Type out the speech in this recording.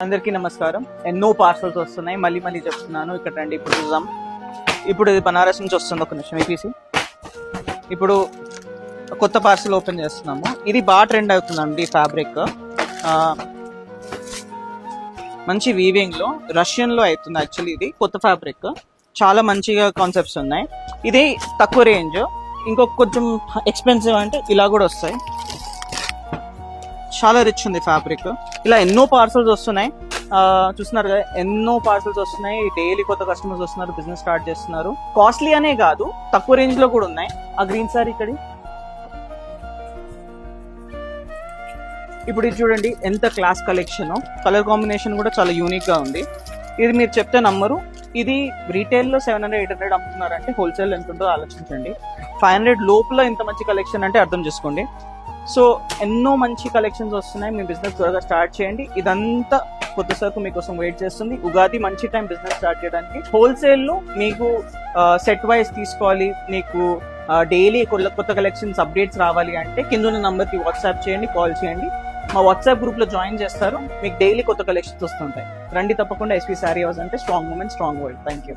అందరికీ నమస్కారం. ఎన్నో పార్సల్స్ వస్తున్నాయి, మళ్ళీ చెప్తున్నాను. ఇక్కడ రండి, ఇప్పుడు చూద్దాం. ఇప్పుడు ఇది బనారస్ నుంచి వస్తుంది. ఒక నిమిషం తీసి ఇప్పుడు కొత్త పార్సల్ ఓపెన్ చేస్తున్నాము. ఇది బాగా ట్రెండ్ అవుతుందండి. ఫ్యాబ్రిక్ మంచి వీవింగ్ లో రష్యన్ లో అవుతుంది. యాక్చువల్లీ ఇది కొత్త ఫ్యాబ్రిక్, చాలా మంచిగా కాన్సెప్ట్స్ ఉన్నాయి. ఇది తక్కువ రేంజ్, ఇంకొక కొంచెం ఎక్స్పెన్సివ్ అంటే ఇలా కూడా వస్తాయి. చాలా రిచ్ ఉంది ఫ్యాబ్రిక్. ఇలా ఎన్నో పార్సల్స్ వస్తున్నాయి, చూస్తున్నారు కదా, ఎన్నో పార్సల్స్ వస్తున్నాయి. డైలీ కొత్త కస్టమర్స్ వస్తున్నారు, బిజినెస్ స్టార్ట్ చేస్తున్నారు. కాస్ట్లీ అనే కాదు, తక్కువ రేంజ్ లో కూడా ఉన్నాయి. ఆ గ్రీన్ సారీ ఇక్కడ ఇప్పుడు ఇది చూడండి, ఎంత క్లాస్ కలెక్షన్. కలర్ కాంబినేషన్ కూడా చాలా యూనిక్ గా ఉంది. ఇది మీరు చెప్తే నమ్మరు. ఇది రీటైల్ లో 700-800 అమ్ముతున్నారంటే హోల్సేల్ ఎంత ఉంటుందో ఆలోచించండి. 500 లోపల ఇంత మంచి కలెక్షన్ అంటే అర్థం చేసుకోండి. సో ఎన్నో మంచి కలెక్షన్స్ వస్తున్నాయి. మీ బిజినెస్ త్వరగా స్టార్ట్ చేయండి. ఇదంతా కొత్త సరుకు మీకోసం వెయిట్ చేస్తుంది. ఉగాది మంచి టైం బిజినెస్ స్టార్ట్ చేయడానికి. హోల్సేల్ లో మీకు సెట్ వైజ్ తీసుకోవాలి, మీకు డైలీ కొత్త కలెక్షన్స్ అప్డేట్స్ రావాలి అంటే కింద ఉన్న నంబర్ కి వాట్సాప్ చేయండి, కాల్ చేయండి. మా వాట్సాప్ గ్రూప్ లో జాయిన్ చేస్తారు, మీకు డైలీ కొత్త కలెక్షన్స్ వస్తుంటాయి. రండి తప్పకుండా. ఎస్పీ శారీ హౌస్ అంటే strong moment, strong world. Thank you.